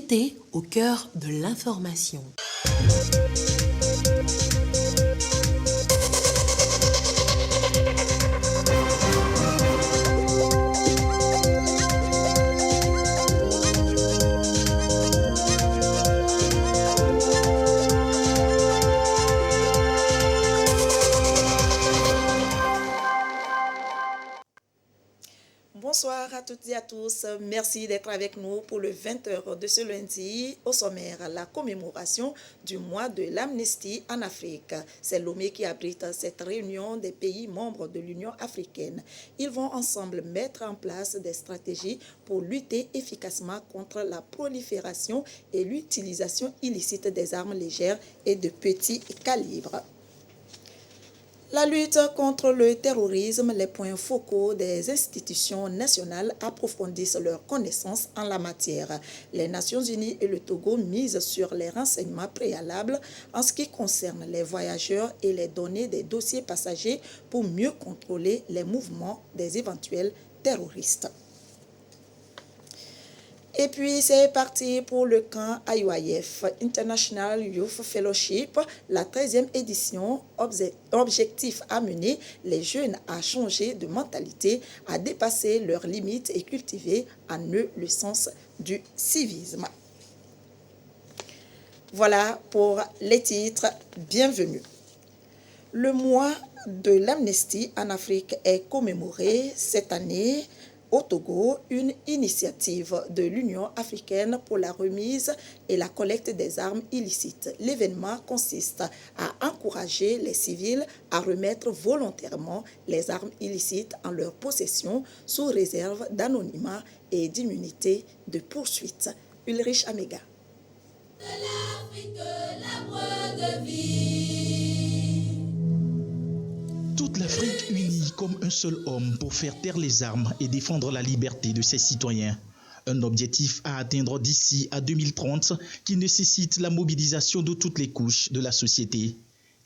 vérité au cœur de l'information. Bonsoir à toutes et à tous. Merci d'être avec nous pour le 20h de ce lundi. Au sommaire, la commémoration du mois de l'amnistie en Afrique. C'est Lomé qui abrite cette réunion des pays membres de l'Union africaine. Ils vont ensemble mettre en place des stratégies pour lutter efficacement contre la prolifération et l'utilisation illicite des armes légères et de petits calibres. La lutte contre le terrorisme, les points focaux des institutions nationales approfondissent leurs connaissances en la matière. Les Nations Unies et le Togo misent sur les renseignements préalables en ce qui concerne les voyageurs et les données des dossiers passagers pour mieux contrôler les mouvements des éventuels terroristes. Et puis, c'est parti pour le camp IYF, International Youth Fellowship, la 13e édition. Objectif amener les jeunes à changer de mentalité, à dépasser leurs limites et cultiver en eux le sens du civisme. Voilà pour les titres. Bienvenue. Le mois de l'amnistie en Afrique est commémoré cette année au Togo, une initiative de l'Union africaine pour la remise et la collecte des armes illicites. L'événement consiste à encourager les civils à remettre volontairement les armes illicites en leur possession sous réserve d'anonymat et d'immunité de poursuite. Ulrich Amega. De l'Afrique, l'arbre de vie. Toute l'Afrique unie comme un seul homme pour faire taire les armes et défendre la liberté de ses citoyens. Un objectif à atteindre d'ici à 2030 qui nécessite la mobilisation de toutes les couches de la société.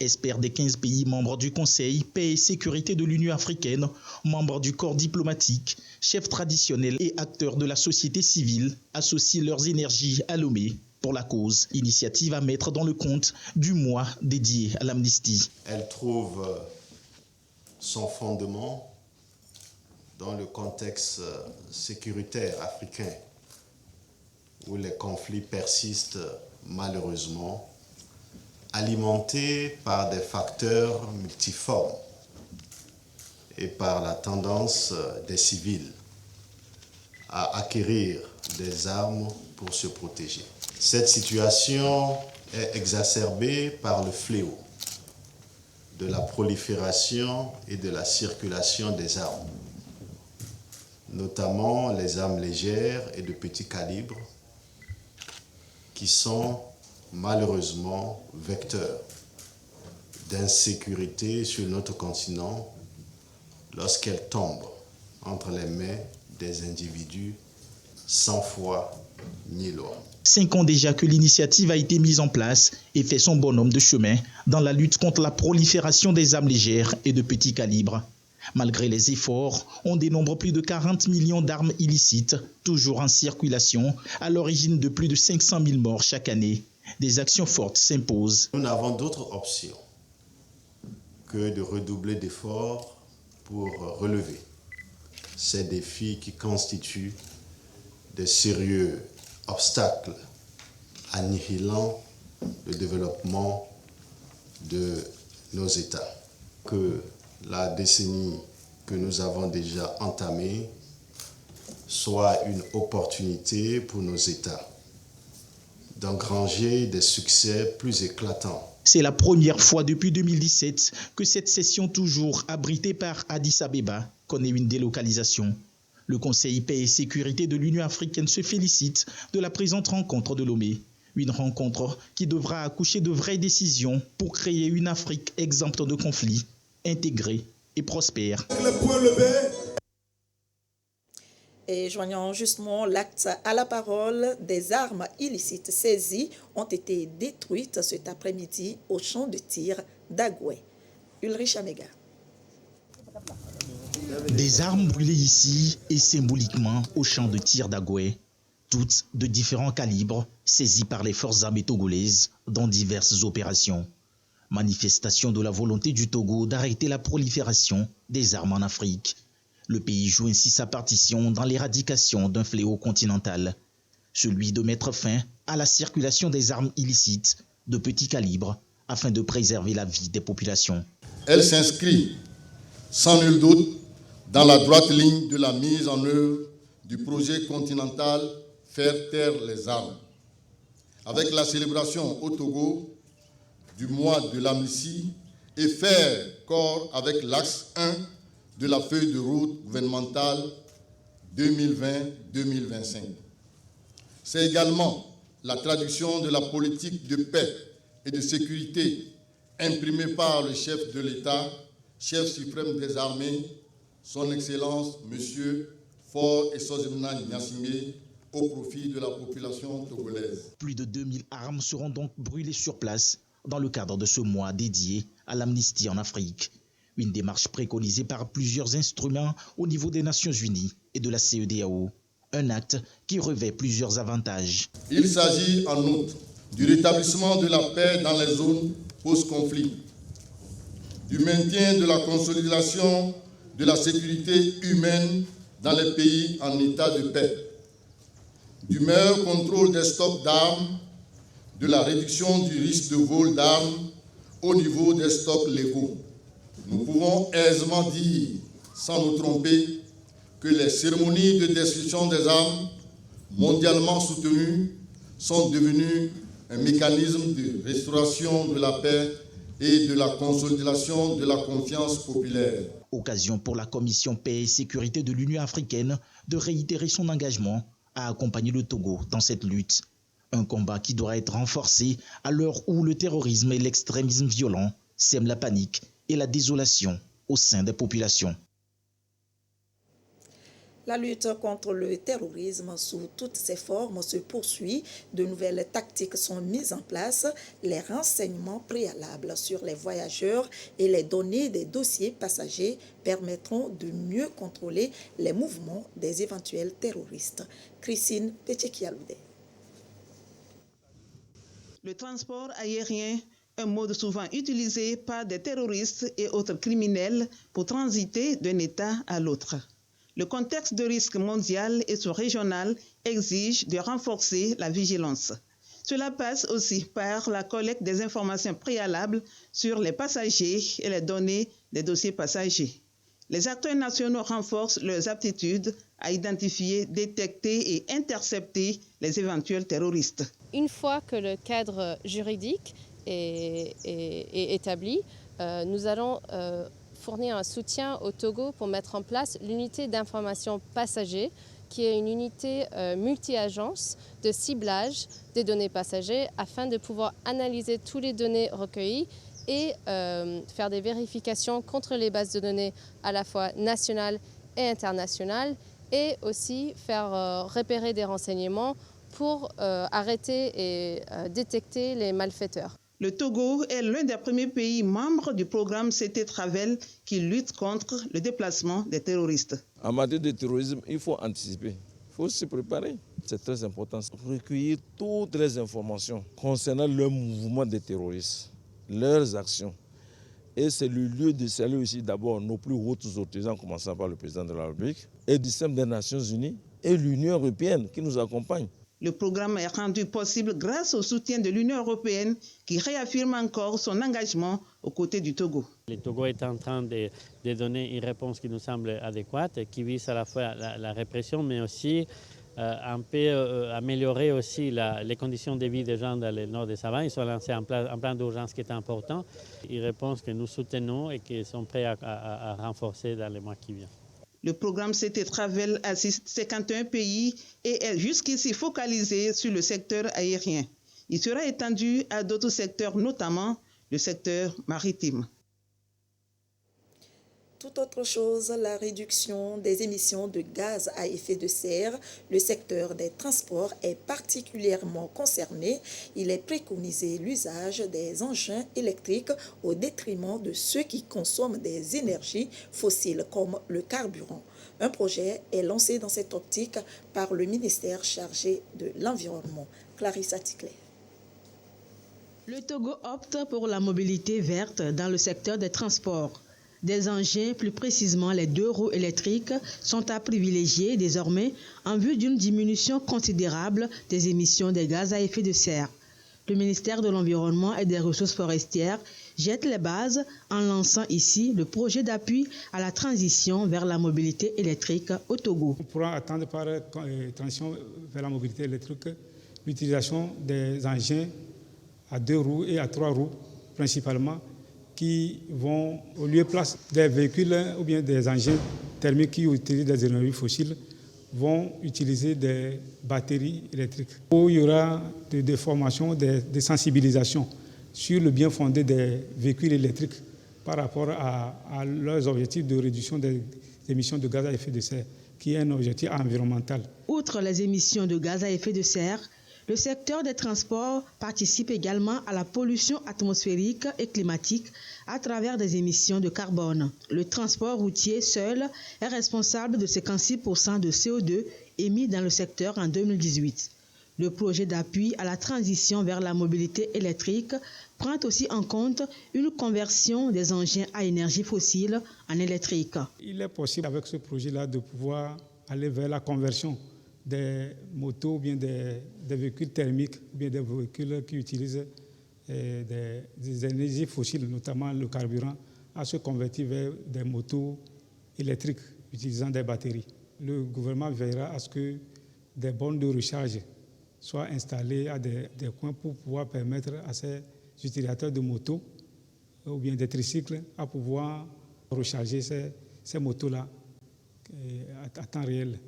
Experts des 15 pays membres du Conseil, paix et sécurité de l'Union africaine, membres du corps diplomatique, chefs traditionnels et acteurs de la société civile associent leurs énergies à Lomé pour la cause. Initiative à mettre dans le compte du mois dédié à l'amnistie. Elle trouve son fondement dans le contexte sécuritaire africain où les conflits persistent malheureusement, alimentés par des facteurs multiformes et par la tendance des civils à acquérir des armes pour se protéger. Cette situation est exacerbée par le fléau de la prolifération et de la circulation des armes, notamment les armes légères et de petit calibre, qui sont malheureusement vecteurs d'insécurité sur notre continent lorsqu'elles tombent entre les mains des individus sans foi ni loi. 5 ans déjà que l'initiative a été mise en place et fait son bonhomme de chemin dans la lutte contre la prolifération des armes légères et de petit calibre. Malgré les efforts, on dénombre plus de 40 millions d'armes illicites, toujours en circulation, à l'origine de plus de 500 000 morts chaque année. Des actions fortes s'imposent. Nous n'avons d'autre option que de redoubler d'efforts pour relever ces défis qui constituent de sérieux obstacles annihilant le développement de nos États. Que la décennie que nous avons déjà entamée soit une opportunité pour nos États d'engranger des succès plus éclatants. C'est la première fois depuis 2017 que cette session, toujours abritée par Addis Abeba, connaît une délocalisation. Le Conseil paix et sécurité de l'Union africaine se félicite de la présente rencontre de Lomé. Une rencontre qui devra accoucher de vraies décisions pour créer une Afrique exempte de conflits, intégrée et prospère. Et joignant justement l'acte à la parole, des armes illicites saisies ont été détruites cet après-midi au champ de tir d'Agoué. Ulrich Amega. Des armes brûlées ici et symboliquement au champ de tir d'Agoué. toutes de différents calibres, saisies par les forces armées togolaises dans diverses opérations. Manifestation de la volonté du Togo d'arrêter la prolifération des armes en Afrique. Le pays joue ainsi sa partition dans l'éradication d'un fléau continental, celui de mettre fin à la circulation des armes illicites de petit calibre afin de préserver la vie des populations. Elle s'inscrit sans nul doute dans la droite ligne de la mise en œuvre du projet continental Faire taire les armes. Avec la célébration au Togo du mois de l'amnistie et faire corps avec l'axe 1 de la feuille de route gouvernementale 2020-2025. C'est également la traduction de la politique de paix et de sécurité imprimée par le chef de l'État, chef suprême des armées, son Excellence, M. Faure Essozimana Gnassingbé, au profit de la population togolaise. Plus de 2000 armes seront donc brûlées sur place dans le cadre de ce mois dédié à l'amnistie en Afrique. Une démarche préconisée par plusieurs instruments au niveau des Nations Unies et de la CEDEAO. Un acte qui revêt plusieurs avantages. Il s'agit en outre du rétablissement de la paix dans les zones post-conflit, du maintien de la consolidation de la sécurité humaine dans les pays en état de paix, du meilleur contrôle des stocks d'armes, de la réduction du risque de vol d'armes au niveau des stocks légaux. Nous pouvons aisément dire, sans nous tromper, que les cérémonies de destruction des armes, mondialement soutenues, sont devenues un mécanisme de restauration de la paix et de la consolidation de la confiance populaire. Occasion pour la Commission Paix et Sécurité de l'Union africaine de réitérer son engagement à accompagner le Togo dans cette lutte. Un combat qui doit être renforcé à l'heure où le terrorisme et l'extrémisme violent sèment la panique et la désolation au sein des populations. La lutte contre le terrorisme sous toutes ses formes se poursuit. De nouvelles tactiques sont mises en place. Les renseignements préalables sur les voyageurs et les données des dossiers passagers permettront de mieux contrôler les mouvements des éventuels terroristes. Christine Pechekialoudé. Le transport aérien, un mode souvent utilisé par des terroristes et autres criminels pour transiter d'un État à l'autre. Le contexte de risque mondial et sous-régional exige de renforcer la vigilance. Cela passe aussi par la collecte des informations préalables sur les passagers et les données des dossiers passagers. Les acteurs nationaux renforcent leurs aptitudes à identifier, détecter et intercepter les éventuels terroristes. Une fois que le cadre juridique est établi, nous allons fournir un soutien au Togo pour mettre en place l'unité d'information passagers, qui est une unité multi-agence de ciblage des données passagers afin de pouvoir analyser toutes les données recueillies et faire des vérifications contre les bases de données à la fois nationales et internationales et aussi faire repérer des renseignements pour arrêter et détecter les malfaiteurs. Le Togo est l'un des premiers pays membres du programme CT Travel qui lutte contre le déplacement des terroristes. En matière de terrorisme, il faut anticiper, il faut se préparer. C'est très important. Recueillir toutes les informations concernant le mouvement des terroristes, leurs actions. Et c'est le lieu de saluer aussi d'abord nos plus hautes autorités, en commençant par le président de la République, et du système des Nations Unies et l'Union européenne qui nous accompagne. Le programme est rendu possible grâce au soutien de l'Union européenne qui réaffirme encore son engagement aux côtés du Togo. Le Togo est en train de donner une réponse qui nous semble adéquate, qui vise à la fois la répression, mais aussi un peu améliorer aussi les conditions de vie des gens dans le nord de Sava. Ils sont lancés en plan d'urgence qui est important. Une réponse que nous soutenons et qui sont prêts à renforcer dans les mois qui viennent. Le programme CT Travel assiste 51 pays et est jusqu'ici focalisé sur le secteur aérien. Il sera étendu à d'autres secteurs, notamment le secteur maritime. Tout autre chose, la réduction des émissions de gaz à effet de serre. Le secteur des transports est particulièrement concerné. Il est préconisé l'usage des engins électriques au détriment de ceux qui consomment des énergies fossiles comme le carburant. Un projet est lancé dans cette optique par le ministère chargé de l'Environnement. Clarisse Aticlé. Le Togo opte pour la mobilité verte dans le secteur des transports. Des engins, plus précisément les 2 roues électriques, sont à privilégier désormais en vue d'une diminution considérable des émissions de gaz à effet de serre. Le ministère de l'Environnement et des Ressources forestières jette les bases en lançant ici le projet d'appui à la transition vers la mobilité électrique au Togo. On pourra attendre par transition vers la mobilité électrique l'utilisation des engins à 2 roues et à 3 roues principalement, qui vont, au lieu place des véhicules ou bien des engins thermiques qui utilisent des énergies fossiles, vont utiliser des batteries électriques. Il y aura des formations, des sensibilisations sur le bien fondé des véhicules électriques par rapport à leurs objectifs de réduction des émissions de gaz à effet de serre, qui est un objectif environnemental. Outre les émissions de gaz à effet de serre, le secteur des transports participe également à la pollution atmosphérique et climatique à travers des émissions de carbone. Le transport routier seul est responsable de 56% de CO2 émis dans le secteur en 2018. Le projet d'appui à la transition vers la mobilité électrique prend aussi en compte une conversion des engins à énergie fossile en électrique. Il est possible avec ce projet-là de pouvoir aller vers la conversion des motos ou bien des véhicules thermiques ou bien des véhicules qui utilisent des énergies fossiles, notamment le carburant, à se convertir vers des motos électriques utilisant des batteries. Le gouvernement veillera à ce que des bornes de recharge soient installées à des coins pour pouvoir permettre à ces utilisateurs de motos ou bien des tricycles à pouvoir recharger ces motos-là à temps réel.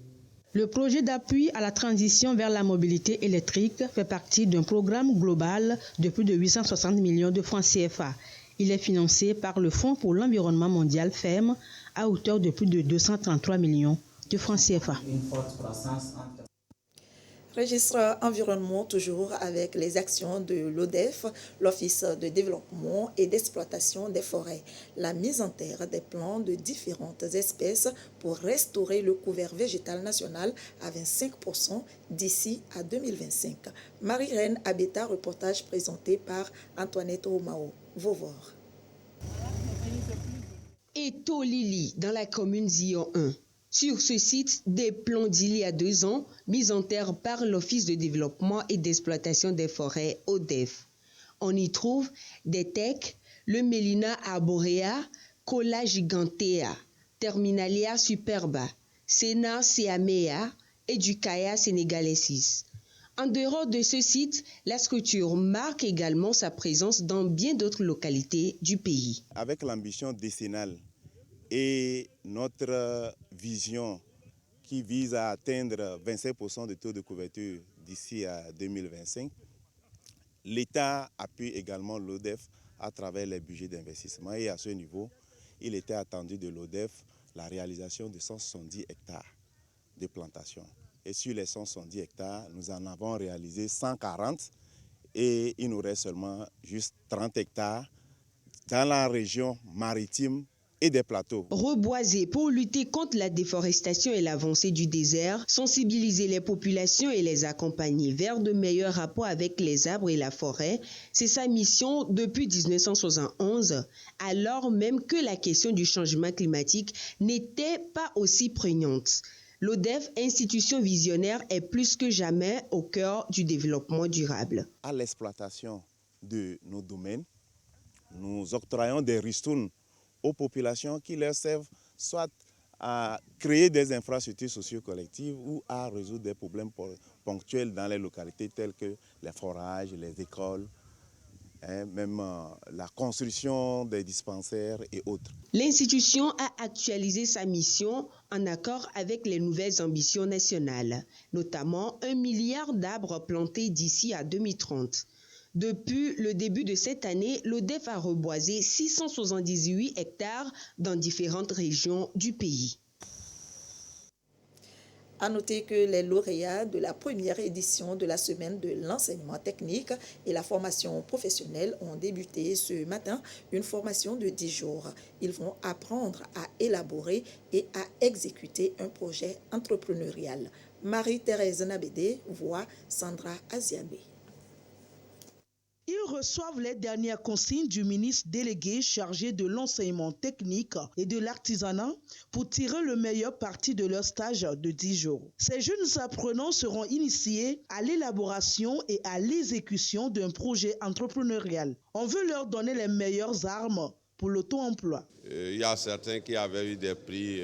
Le projet d'appui à la transition vers la mobilité électrique fait partie d'un programme global de plus de 860 millions de francs CFA. Il est financé par le Fonds pour l'environnement mondial FEM à hauteur de plus de 233 millions de francs CFA. Registre environnement, toujours avec les actions de l'ODEF, l'Office de développement et d'exploitation des forêts. La mise en terre des plants de différentes espèces pour restaurer le couvert végétal national à 25% d'ici à 2025. Marie-Reine Abeta, reportage présenté par Antoinette Omao. Vauvor. Et Tolili, dans la commune Zion 1. Sur ce site, des plants d'il y a 2 ans, mis en terre par l'Office de développement et d'exploitation des forêts, ODEF. On y trouve des tecs, le Melina arborea, Cola gigantea, Terminalia superba, Sena seamea et Ducaia senegalensis. En dehors de ce site, la structure marque également sa présence dans bien d'autres localités du pays. Avec l'ambition décennale et notre vision qui vise à atteindre 25% de taux de couverture d'ici à 2025, l'État appuie également l'ODEF à travers les budgets d'investissement. Et à ce niveau, il était attendu de l'ODEF la réalisation de 170 hectares de plantations. Et sur les 170 hectares, nous en avons réalisé 140 et il nous reste seulement juste 30 hectares dans la région maritime et des plateaux. Reboiser pour lutter contre la déforestation et l'avancée du désert, sensibiliser les populations et les accompagner vers de meilleurs rapports avec les arbres et la forêt, c'est sa mission depuis 1971, alors même que la question du changement climatique n'était pas aussi prégnante. L'ODEF, institution visionnaire, est plus que jamais au cœur du développement durable. À l'exploitation de nos domaines, nous octroyons des ristournes aux populations qui leur servent soit à créer des infrastructures socio-collectives ou à résoudre des problèmes ponctuels dans les localités telles que les forages, les écoles, même la construction des dispensaires et autres. L'institution a actualisé sa mission en accord avec les nouvelles ambitions nationales, notamment 1 milliard d'arbres plantés d'ici à 2030. Depuis le début de cette année, l'ODEF a reboisé 678 hectares dans différentes régions du pays. À noter que les lauréats de la première édition de la semaine de l'enseignement technique et la formation professionnelle ont débuté ce matin une formation de 10 jours. Ils vont apprendre à élaborer et à exécuter un projet entrepreneurial. Marie-Thérèse Nabédé voit Sandra Aziabé. Ils reçoivent les dernières consignes du ministre délégué chargé de l'enseignement technique et de l'artisanat pour tirer le meilleur parti de leur stage de 10 jours. Ces jeunes apprenants seront initiés à l'élaboration et à l'exécution d'un projet entrepreneurial. On veut leur donner les meilleures armes pour l'auto-emploi. Il y a certains qui avaient eu des prix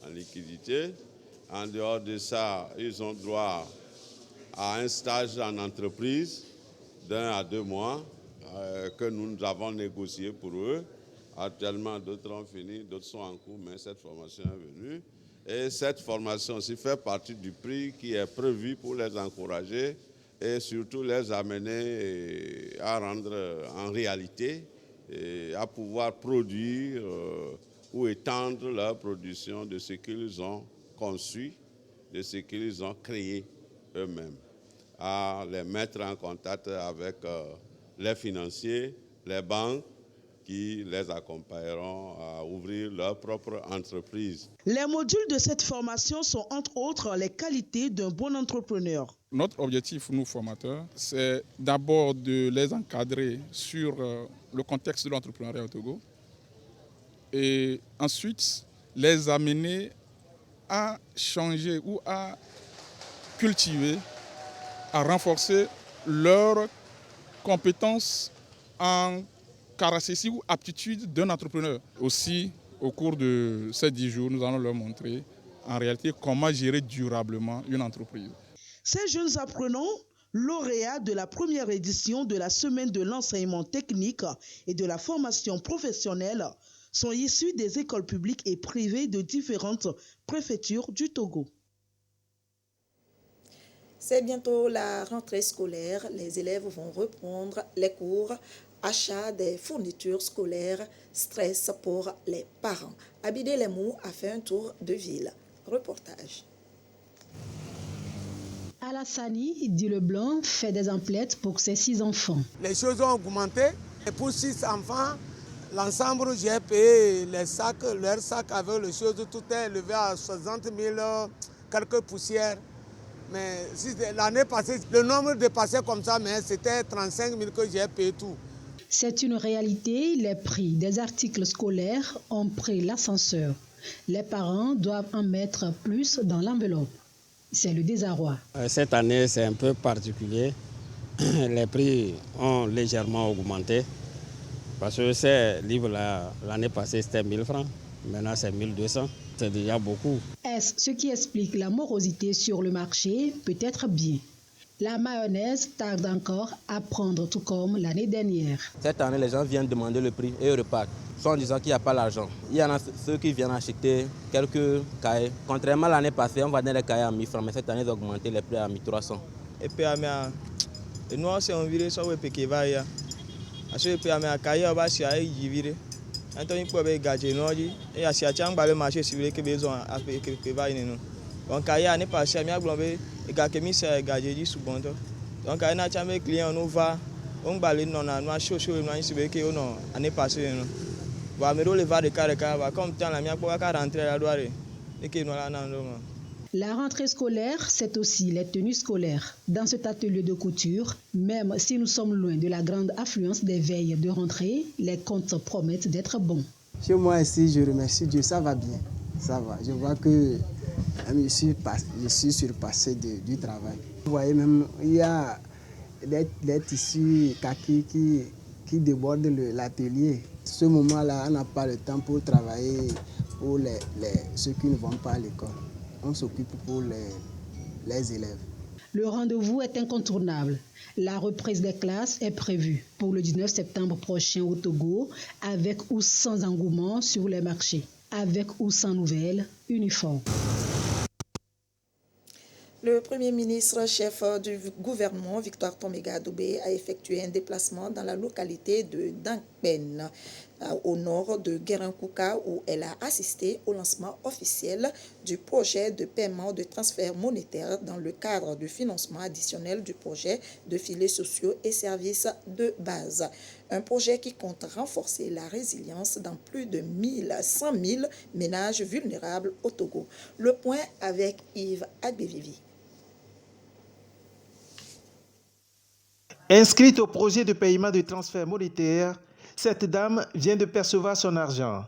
en liquidité. En dehors de ça, ils ont droit à un stage en entreprise d'1 à 2 mois que nous avons négocié pour eux. Actuellement, d'autres ont fini, d'autres sont en cours, mais cette formation est venue. Et cette formation aussi fait partie du prix qui est prévu pour les encourager et surtout les amener à rendre en réalité et à pouvoir produire ou étendre leur production de ce qu'ils ont conçu, de ce qu'ils ont créé eux-mêmes, à les mettre en contact avec les financiers, les banques qui les accompagneront à ouvrir leur propre entreprise. Les modules de cette formation sont entre autres les qualités d'un bon entrepreneur. Notre objectif, nous formateurs, c'est d'abord de les encadrer sur le contexte de l'entrepreneuriat au Togo et ensuite les amener à changer ou à cultiver, à renforcer leurs compétences en caractéristiques ou aptitudes d'un entrepreneur. Aussi, au cours de ces 10 jours, nous allons leur montrer en réalité comment gérer durablement une entreprise. Ces jeunes apprenants, lauréats de la première édition de la semaine de l'enseignement technique et de la formation professionnelle, sont issus des écoles publiques et privées de différentes préfectures du Togo. C'est bientôt la rentrée scolaire. Les élèves vont reprendre les cours. Achat des fournitures scolaires, stress pour les parents. Abidé Lemou a fait un tour de ville. Reportage. Alassani, dit Leblanc, fait des emplettes pour ses 6 enfants. Les choses ont augmenté. Et pour 6 enfants, l'ensemble, j'ai payé les sacs, leurs sacs avec les choses, tout est élevé à 60 000, quelques poussières. Mais si l'année passée, le nombre dépassait comme ça, mais c'était 35 000 que j'ai payé tout. C'est une réalité, les prix des articles scolaires ont pris l'ascenseur. Les parents doivent en mettre plus dans l'enveloppe. C'est le désarroi. Cette année, c'est un peu particulier. Les prix ont légèrement augmenté. Parce que ces livres-là, l'année passée, c'était 1 000 francs. Maintenant, c'est 1 200. C'est déjà beaucoup. Est-ce ce qui explique la morosité sur le marché? Peut-être bien. La mayonnaise tarde encore à prendre, tout comme l'année dernière. Cette année, les gens viennent demander le prix et repartent, soit en disant qu'il n'y a pas l'argent. Il y en a ceux qui viennent acheter quelques cahiers. Contrairement à l'année passée, on vendait les cahiers à 1 000 francs, mais cette année, ils ont augmenté les prix à 1 300. Et puis, nous, c'est un virus sur le pays. Parce que les cahiers, on va se faire virus. Anthony peut avoir gagé non dit et à Siachang le marché civil que besoin à que va nous donc aya n'est pas cher mais globé et gagé mi c'est gagé du sous bon donc aya na chamé client nous va on balé non na nous chaud nous civil que on année passée non va me le va de carré va comme temps la mia pour rentrer la doire et que nous là non. La rentrée scolaire, c'est aussi les tenues scolaires. Dans cet atelier de couture, même si nous sommes loin de la grande affluence des veilles de rentrée, les comptes promettent d'être bons. Chez moi ici, je remercie Dieu, ça va bien. Ça va. Je vois que je suis surpassé du travail. Vous voyez même, il y a des tissus kaki qui débordent l'atelier. Ce moment-là, on n'a pas le temps pour travailler pour ceux qui ne vont pas à l'école. On s'occupe pour les élèves. Le rendez-vous est incontournable. La reprise des classes est prévue pour le 19 septembre prochain au Togo, avec ou sans engouement sur les marchés, avec ou sans nouvelles uniformes. Le Premier ministre, chef du gouvernement, Victoire Toméga Doubé, a effectué un déplacement dans la localité de Dankpen, au nord de Guérin-Kouka, où elle a assisté au lancement officiel du projet de paiement de transfert monétaire dans le cadre du financement additionnel du projet de filets sociaux et services de base. Un projet qui compte renforcer la résilience dans plus de 100 000 ménages vulnérables au Togo. Le point avec Yves Agbevivi. Inscrite au projet de paiement de transfert monétaire, cette dame vient de percevoir son argent.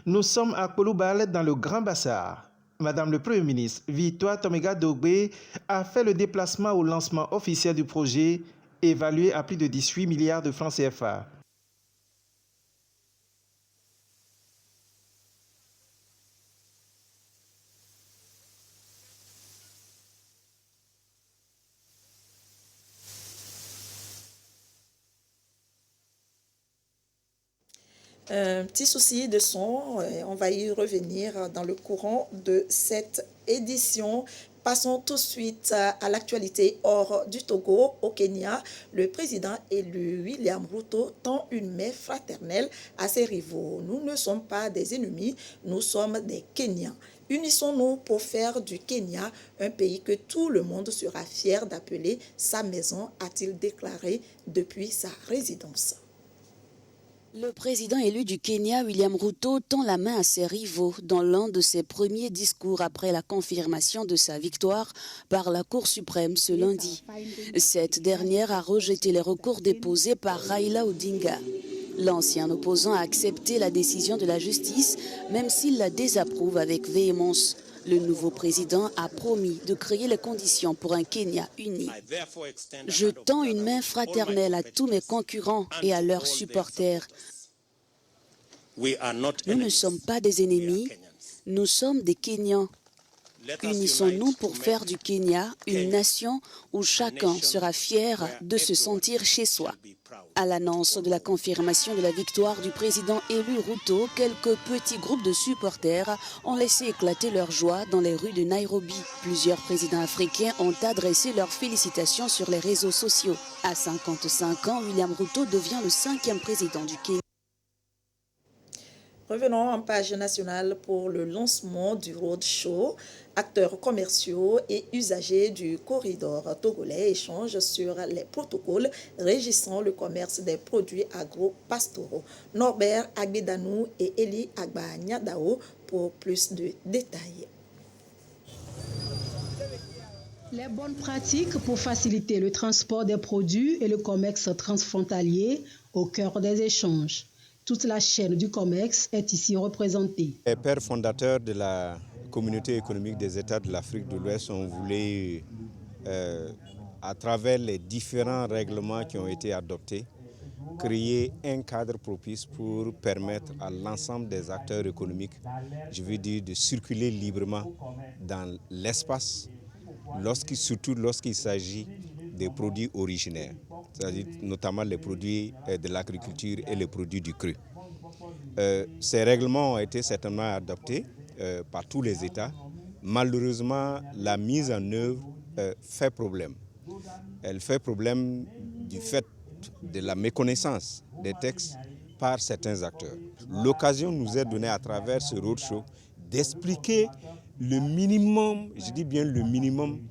Nous sommes à Kouloubal dans le Grand Bassar. Madame le Premier ministre, Victoire Toméga Doubé, a fait le déplacement au lancement officiel du projet évalué à plus de 18 milliards de francs CFA. Un petit souci de son, on va y revenir dans le courant de cette édition. Passons tout de suite à l'actualité hors du Togo. Au Kenya, le président élu William Ruto tend une main fraternelle à ses rivaux. Nous ne sommes pas des ennemis, nous sommes des Kenyans. Unissons-nous pour faire du Kenya un pays que tout le monde sera fier d'appeler sa maison, a-t-il déclaré depuis sa résidence. Le président élu du Kenya, William Ruto, tend la main à ses rivaux dans l'un de ses premiers discours après la confirmation de sa victoire par la Cour suprême ce lundi. Cette dernière a rejeté les recours déposés par Raila Odinga. L'ancien opposant a accepté la décision de la justice, même s'il la désapprouve avec véhémence. Le nouveau président a promis de créer les conditions pour un Kenya uni. Je tends une main fraternelle à tous mes concurrents et à leurs supporters. Nous ne sommes pas des ennemis, nous sommes des Kenyans. Unissons-nous pour faire du Kenya une nation où chacun sera fier de se sentir chez soi. À l'annonce de la confirmation de la victoire du président élu Ruto, quelques petits groupes de supporters ont laissé éclater leur joie dans les rues de Nairobi. Plusieurs présidents africains ont adressé leurs félicitations sur les réseaux sociaux. À 55 ans, William Ruto devient le 5e président du Kenya. Revenons en page nationale pour le lancement du roadshow. Acteurs commerciaux et usagers du corridor togolais échangent sur les protocoles régissant le commerce des produits agro-pastoraux. Norbert Agbedanou et Eli Agba-Nyadao pour plus de détails. Les bonnes pratiques pour faciliter le transport des produits et le commerce transfrontalier au cœur des échanges. Toute la chaîne du commerce est ici représentée. Les pères fondateurs de la communauté économique des États de l'Afrique de l'Ouest ont voulu, à travers les différents règlements qui ont été adoptés, créer un cadre propice pour permettre à l'ensemble des acteurs économiques, je veux dire, de circuler librement dans l'espace, surtout lorsqu'il s'agit des produits originaires, c'est-à-dire notamment les produits de l'agriculture et les produits du cru. Ces règlements ont été certainement adoptés par tous les États. Malheureusement, la mise en œuvre fait problème. Elle fait problème du fait de la méconnaissance des textes par certains acteurs. L'occasion nous est donnée à travers ce roadshow d'expliquer le minimum, je dis bien le minimum,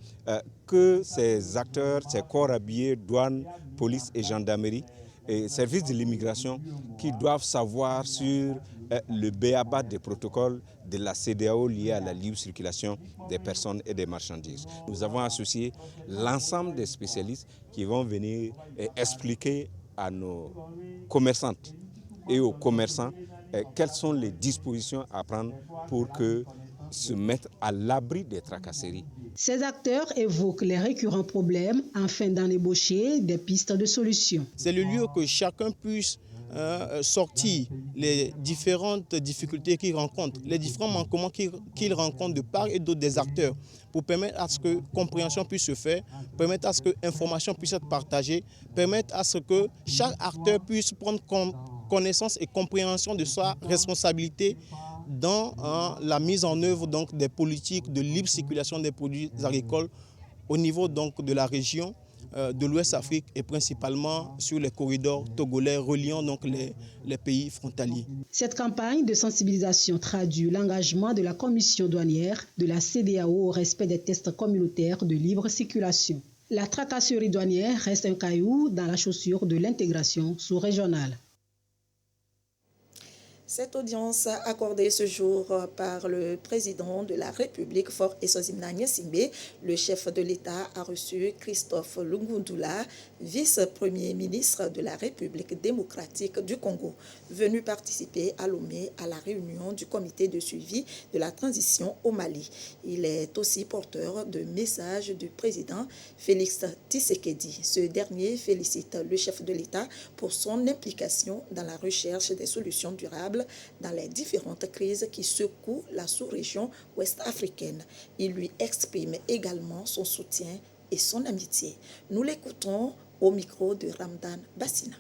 que ces acteurs, ces corps habillés, douane, police et gendarmerie et services de l'immigration qui doivent savoir sur le b.a.-ba des protocoles de la CEDEAO liés à la libre circulation des personnes et des marchandises. Nous avons associé l'ensemble des spécialistes qui vont venir expliquer à nos commerçantes et aux commerçants quelles sont les dispositions à prendre pour se mettre à l'abri des tracasseries. Ces acteurs évoquent les récurrents problèmes afin d'en ébaucher des pistes de solutions. C'est le lieu que chacun puisse sortir les différentes difficultés qu'il rencontre, les différents manquements qu'il rencontre de part et d'autre des acteurs, pour permettre à ce que compréhension puisse se faire, permettre à ce que information puisse être partagée, permettre à ce que chaque acteur puisse prendre connaissance et compréhension de sa responsabilité dans la mise en œuvre donc, des politiques de libre circulation des produits agricoles au niveau donc, de la région de l'Ouest Afrique et principalement sur les corridors togolais reliant donc, les pays frontaliers. Cette campagne de sensibilisation traduit l'engagement de la Commission douanière de la CEDEAO au respect des tests communautaires de libre circulation. La tracasserie douanière reste un caillou dans la chaussure de l'intégration sous-régionale. Cette audience accordée ce jour par le président de la République, Faure Eswazimna Gnassingbé, le chef de l'État a reçu Christophe Lungundula, vice-premier ministre de la République démocratique du Congo, venu participer à Lomé à la réunion du comité de suivi de la transition au Mali. Il est aussi porteur de messages du président Félix Tshisekedi. Ce dernier félicite le chef de l'État pour son implication dans la recherche des solutions durables dans les différentes crises qui secouent la sous-région ouest-africaine. Il lui exprime également son soutien et son amitié. Nous l'écoutons au micro de Ramdan Bassina.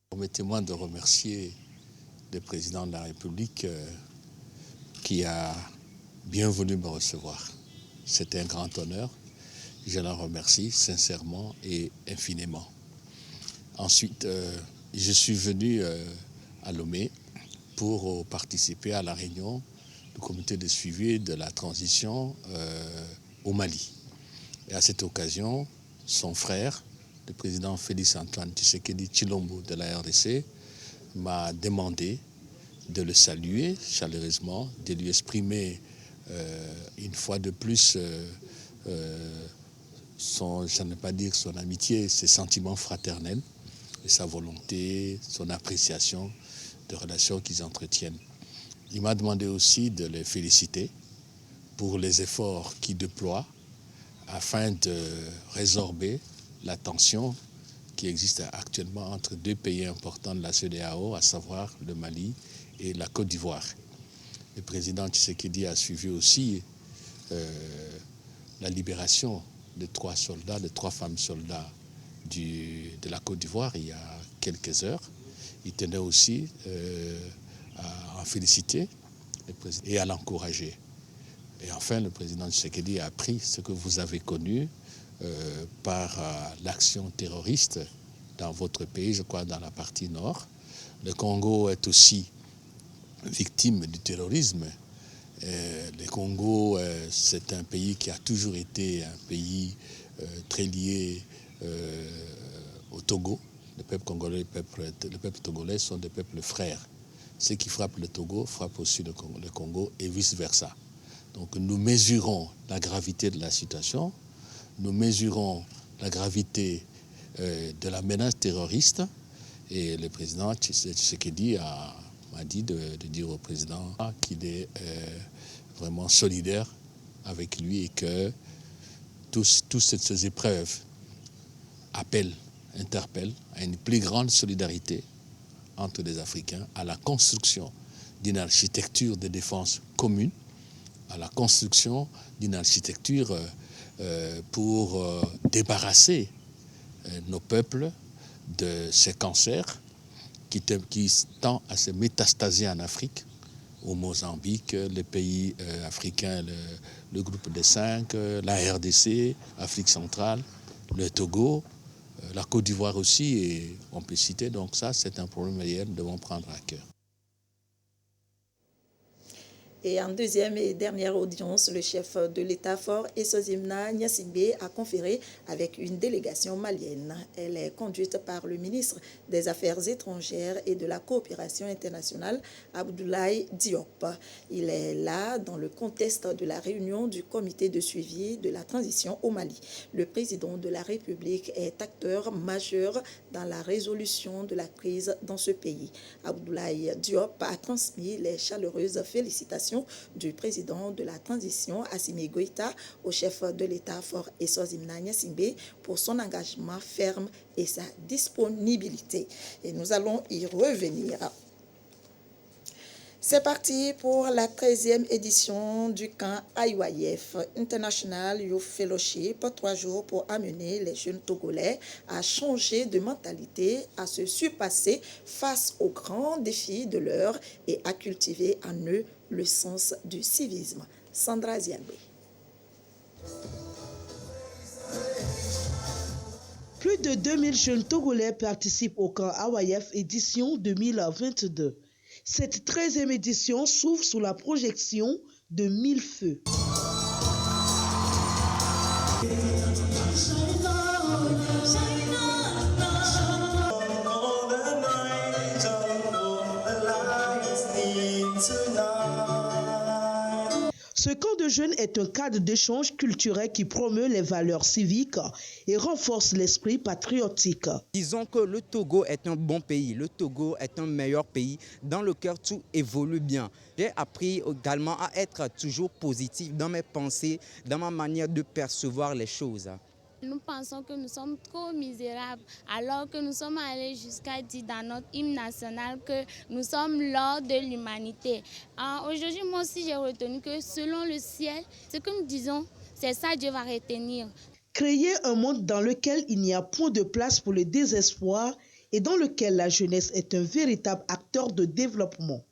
Permettez-moi de remercier le président de la République qui a bien voulu me recevoir. C'était un grand honneur. Je l'en remercie sincèrement et infiniment. Ensuite, je suis venu à Lomé pour participer à la réunion du comité de suivi de la transition au Mali. Et à cette occasion, son frère, le président Félix Antoine Tshisekedi Tshilombo de la RDC, m'a demandé de le saluer chaleureusement, de lui exprimer une fois de plus je ne vais pas dire son amitié, ses sentiments fraternels, et sa volonté, son appréciation des relations qu'ils entretiennent. Il m'a demandé aussi de les féliciter pour les efforts qu'ils déploient afin de résorber la tension qui existe actuellement entre deux pays importants de la CEDEAO, à savoir le Mali et la Côte d'Ivoire. Le président Tshisekedi a suivi aussi la libération de 3 soldats, de 3 femmes soldats de la Côte d'Ivoire il y a quelques heures. Il tenait aussi à en féliciter le président et à l'encourager. Et enfin, le président Tshisekedi a appris ce que vous avez connu par l'action terroriste dans votre pays, je crois dans la partie nord. Le Congo est aussi victime du terrorisme. Le Congo, c'est un pays qui a toujours été un pays très lié au Togo. Le peuple congolais, le peuple togolais sont des peuples frères. Ceux qui frappent le Togo frappent aussi le Congo et vice-versa. Donc nous mesurons la gravité de la situation, nous mesurons la gravité de la menace terroriste et le président Tshisekedi m'a dit de dire au président qu'il est vraiment solidaire avec lui et que toutes ces épreuves interpellent à une plus grande solidarité entre les Africains, à la construction d'une architecture de défense commune, à la construction d'une architecture pour débarrasser nos peuples de ces cancers qui tend à se métastaser en Afrique, au Mozambique, les pays africains, le groupe des 5, la RDC, Afrique centrale, le Togo, la Côte d'Ivoire aussi, et on peut citer. Donc ça, c'est un problème réel, nous devons prendre à cœur. Et en deuxième et dernière audience, le chef de l'État Faure Eswazimna Gnassingbé a conféré avec une délégation malienne. Elle est conduite par le ministre des Affaires étrangères et de la coopération internationale, Abdoulaye Diop. Il est là dans le contexte de la réunion du comité de suivi de la transition au Mali. Le président de la République est acteur majeur dans la résolution de la crise dans ce pays. Abdoulaye Diop a transmis les chaleureuses félicitations du président de la transition, Assimi Goïta, au chef de l'État Faure Eswazimna Gnassingbé pour son engagement ferme et sa disponibilité. Et nous allons y revenir. C'est parti pour la 13e édition du camp IYF International Youth Fellowship, 3 jours pour amener les jeunes Togolais à changer de mentalité, à se surpasser face aux grands défis de l'heure et à cultiver en eux le sens du civisme. Sandra Zialbe. Plus de 2000 jeunes Togolais participent au camp IYF édition 2022. Cette 13e édition s'ouvre sous la projection de 1000 feux. Ce camp de jeunes est un cadre d'échange culturel qui promeut les valeurs civiques et renforce l'esprit patriotique. Disons que le Togo est un bon pays, le Togo est un meilleur pays. Dans lequel tout évolue bien. J'ai appris également à être toujours positif dans mes pensées, dans ma manière de percevoir les choses. Nous pensons que nous sommes trop misérables, alors que nous sommes allés jusqu'à dire dans notre hymne national que nous sommes l'or de l'humanité. Aujourd'hui, moi aussi, j'ai retenu que selon le ciel, ce que nous disons, c'est ça Dieu va retenir. Créer un monde dans lequel il n'y a point de place pour le désespoir et dans lequel la jeunesse est un véritable acteur de développement.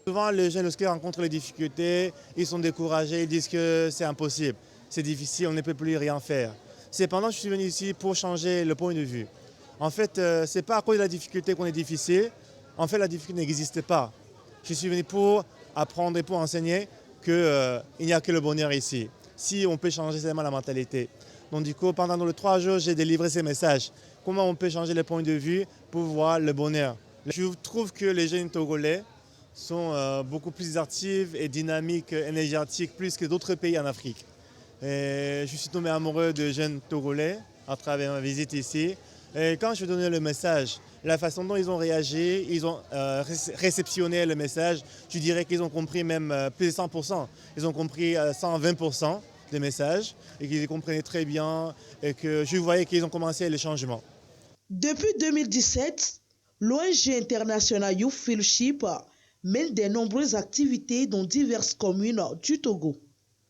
Souvent, les jeunes, lorsqu'ils rencontrent les difficultés, ils sont découragés, ils disent que c'est impossible, c'est difficile, on ne peut plus rien faire. Cependant, je suis venu ici pour changer le point de vue. En fait, ce n'est pas à cause de la difficulté qu'on est difficile. En fait, la difficulté n'existe pas. Je suis venu pour apprendre et pour enseigner qu'il n'y a que le bonheur ici. Si on peut changer seulement la mentalité. Donc du coup, pendant les 3 jours, j'ai délivré ces messages. Comment on peut changer les points de vue pour voir le bonheur. Je trouve que les jeunes Togolais sont beaucoup plus actifs et dynamiques, énergétiques, plus que d'autres pays en Afrique. Et je suis tombé amoureux de jeunes Togolais à travers ma visite ici. Et quand je donnais le message, la façon dont ils ont réagi, ils ont réceptionné le message, je dirais qu'ils ont compris même plus de 100%. Ils ont compris 120% des messages et qu'ils comprenaient très bien et que je voyais qu'ils ont commencé les changements. Depuis 2017, l'ONG International Youth Fellowship mène de nombreuses activités dans diverses communes du Togo.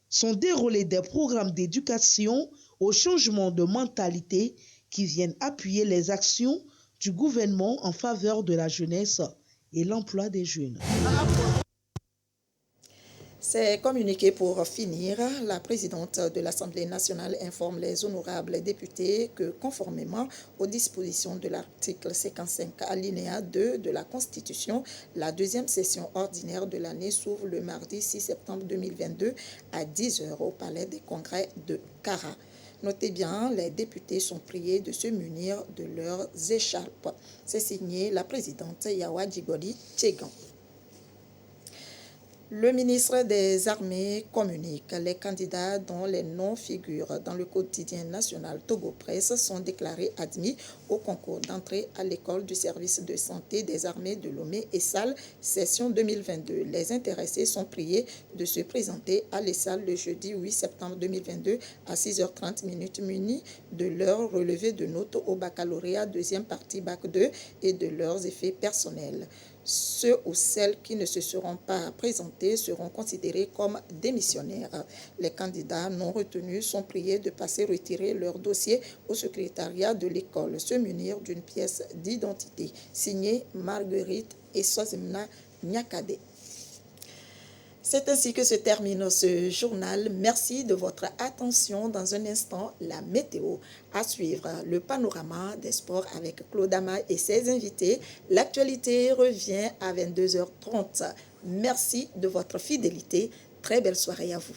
Sont déroulés des programmes d'éducation au changement de mentalité qui viennent appuyer les actions du gouvernement en faveur de la jeunesse et l'emploi des jeunes. C'est communiqué pour finir. La présidente de l'Assemblée nationale informe les honorables députés que, conformément aux dispositions de l'article 55 alinéa 2 de la Constitution, la 2e session ordinaire de l'année s'ouvre le mardi 6 septembre 2022 à 10h au Palais des Congrès de Kara. Notez bien, les députés sont priés de se munir de leurs écharpes. C'est signé la présidente Yawa Djibodi Tchegan. Le ministre des Armées communique. Les candidats dont les noms figurent dans le quotidien national Togo Presse sont déclarés admis au concours d'entrée à l'école du service de santé des armées de Lomé et Salles, session 2022. Les intéressés sont priés de se présenter à l'ESSAL le jeudi 8 septembre 2022 à 6h30 munis de leur relevé de notes au baccalauréat deuxième partie bac 2 et de leurs effets personnels. Ceux ou celles qui ne se seront pas présentés seront considérés comme démissionnaires. Les candidats non retenus sont priés de passer retirer leur dossier au secrétariat de l'école, se munir d'une pièce d'identité. Signé Marguerite et Sozimna Nyakade. C'est ainsi que se termine ce journal. Merci de votre attention. Dans un instant, la météo. À suivre, le panorama des sports avec Claude Ama et ses invités. L'actualité revient à 22h30. Merci de votre fidélité. Très belle soirée à vous.